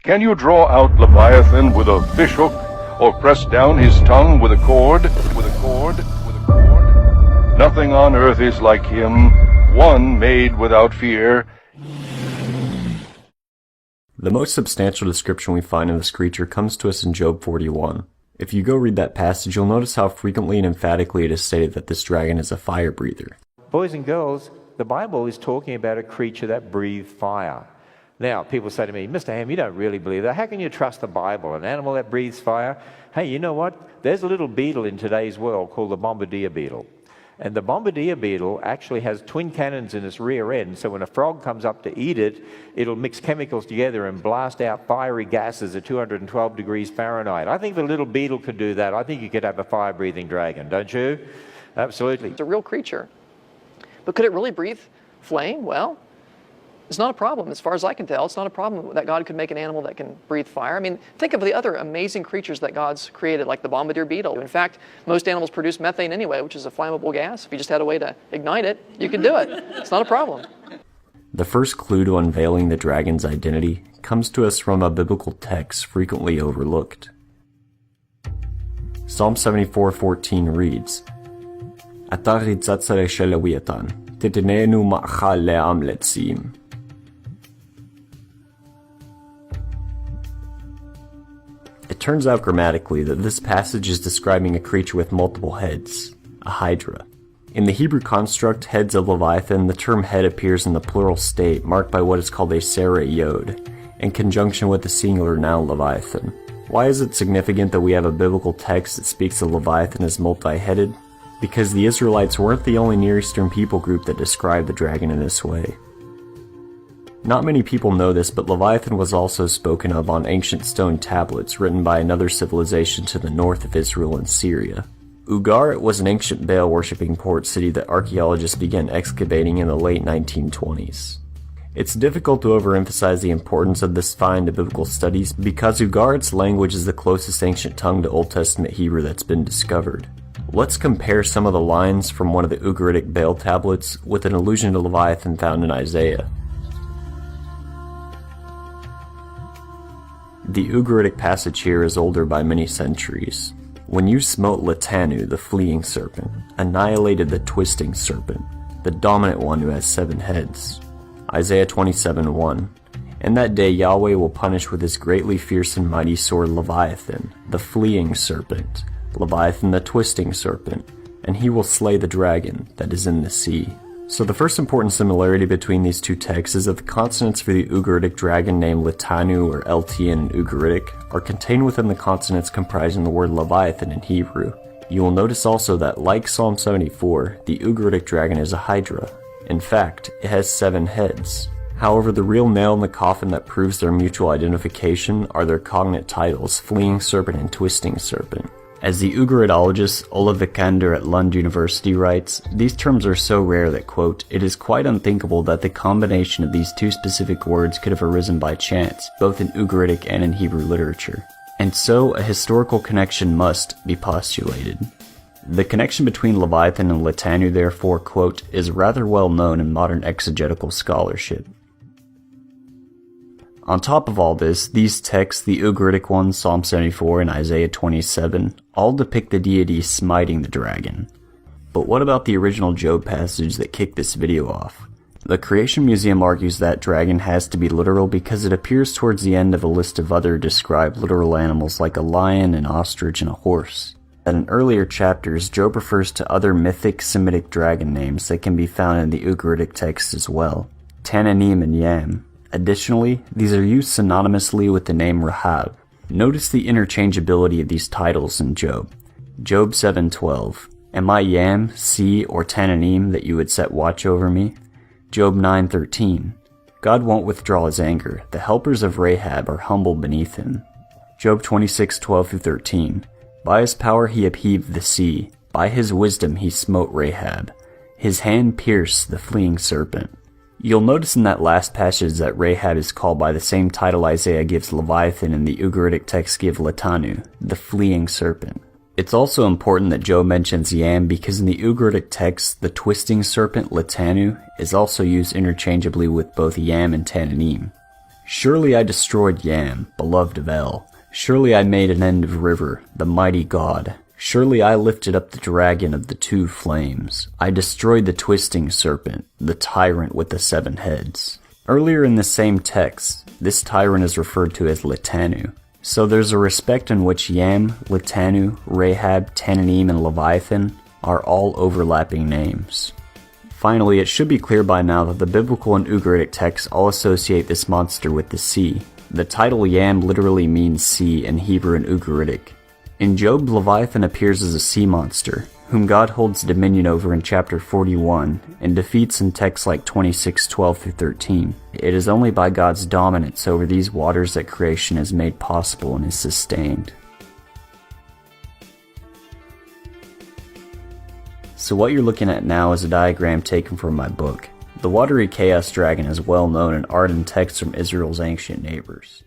Can you draw out Leviathan with a fishhook, or press down his tongue with a cord? Nothing on earth is like him, one made without fear. The most substantial description we find of this creature comes to us in Job 41. If you go read that passage, you'll notice how frequently and emphatically it is stated that this dragon is a fire breather. Boys and girls, the Bible is talking about a creature that breathed fire. Now, people say to me, Mr. Ham, you don't really believe that. How can you trust the Bible, an animal that breathes fire? Hey, you know what? There's a little beetle in today's world called the bombardier beetle. And the bombardier beetle actually has twin cannons in its rear end, so when a frog comes up to eat it, it'll mix chemicals together and blast out fiery gases at 212 degrees Fahrenheit. I think the little beetle could do that. I think you could have a fire-breathing dragon, don't you? Absolutely. It's a real creature. But could it really breathe flame? Well, it's not a problem. As far as I can tell, it's not a problem that God could make an animal that can breathe fire. I mean, think of the other amazing creatures that God's created, like the bombardier beetle. In fact, most animals produce methane anyway, which is a flammable gas. If you just had a way to ignite it, you could do it. It's not a problem. The first clue to unveiling the dragon's identity comes to us from a biblical text frequently overlooked. Psalm 74:14 reads, Atari tzatzare shel Leviathan, titinenu ma'chal le'am letzim. It turns out grammatically that this passage is describing a creature with multiple heads, a hydra. In the Hebrew construct, heads of Leviathan, the term head appears in the plural state, marked by what is called a sereh yod, in conjunction with the singular noun Leviathan. Why is it significant that we have a biblical text that speaks of Leviathan as multi-headed? Because the Israelites weren't the only Near Eastern people group that described the dragon in this way. Not many people know this, but Leviathan was also spoken of on ancient stone tablets written by another civilization to the north of Israel and Syria. Ugarit was an ancient Baal-worshipping port city that archaeologists began excavating in the late 1920s. It's difficult to overemphasize the importance of this find to biblical studies because Ugarit's language is the closest ancient tongue to Old Testament Hebrew that's been discovered. Let's compare some of the lines from one of the Ugaritic Baal tablets with an allusion to Leviathan found in Isaiah. The Ugaritic passage here is older by many centuries. When you smote Letanu, the fleeing serpent, annihilated the twisting serpent, the dominant one who has 7 heads. Isaiah 27:1. In that day Yahweh will punish with his greatly fierce and mighty sword Leviathan, the fleeing serpent, Leviathan the twisting serpent, and he will slay the dragon that is in the sea. So the first important similarity between these two texts is that the consonants for the Ugaritic dragon named Letanu or LT in Ugaritic are contained within the consonants comprising the word Leviathan in Hebrew. You will notice also that, like Psalm 74, the Ugaritic dragon is a hydra. In fact, it has 7 heads. However, the real nail in the coffin that proves their mutual identification are their cognate titles, Fleeing Serpent and Twisting Serpent. As the Ugaritologist Ola Vikander at Lund University writes, these terms are so rare that, quote, it is quite unthinkable that the combination of these two specific words could have arisen by chance, both in Ugaritic and in Hebrew literature. And so, a historical connection must be postulated. The connection between Leviathan and Letanu, therefore, quote, is rather well known in modern exegetical scholarship. On top of all this, these texts, the Ugaritic ones, Psalm 74 and Isaiah 27, all depict the deity smiting the dragon. But what about the original Job passage that kicked this video off? The Creation Museum argues that dragon has to be literal because it appears towards the end of a list of other described literal animals like a lion, an ostrich, and a horse. In earlier chapters, Job refers to other mythic Semitic dragon names that can be found in the Ugaritic text as well, Tananim and Yam. Additionally, these are used synonymously with the name Rahab. Notice the interchangeability of these titles in Job. Job 7:12. Am I Yam, sea, or Tananim that you would set watch over me? Job 9:13. God won't withdraw his anger. The helpers of Rahab are humble beneath him. Job 26:12-13. By his power he upheaved the sea. By his wisdom he smote Rahab. His hand pierced the fleeing serpent. You'll notice in that last passage that Rahab is called by the same title Isaiah gives Leviathan and the Ugaritic text give Letanu, the fleeing serpent. It's also important that Job mentions Yam because in the Ugaritic text, the twisting serpent Letanu is also used interchangeably with both Yam and Tananim. Surely I destroyed Yam, beloved of El. Surely I made an end of River, the mighty god. Surely I lifted up the dragon of the two flames. I destroyed the twisting serpent, the tyrant with the 7 heads. Earlier in the same text, this tyrant is referred to as Litanu. So there's a respect in which Yam, Litanu, Rahab, Tananim, and Leviathan are all overlapping names. Finally, it should be clear by now that the biblical and Ugaritic texts all associate this monster with the sea. The title Yam literally means sea in Hebrew and Ugaritic. In Job, Leviathan appears as a sea monster, whom God holds dominion over in chapter 41, and defeats in texts like 26:12-13. It is only by God's dominance over these waters that creation is made possible and is sustained. So what you're looking at now is a diagram taken from my book. The watery chaos dragon is well known in art and texts from Israel's ancient neighbors.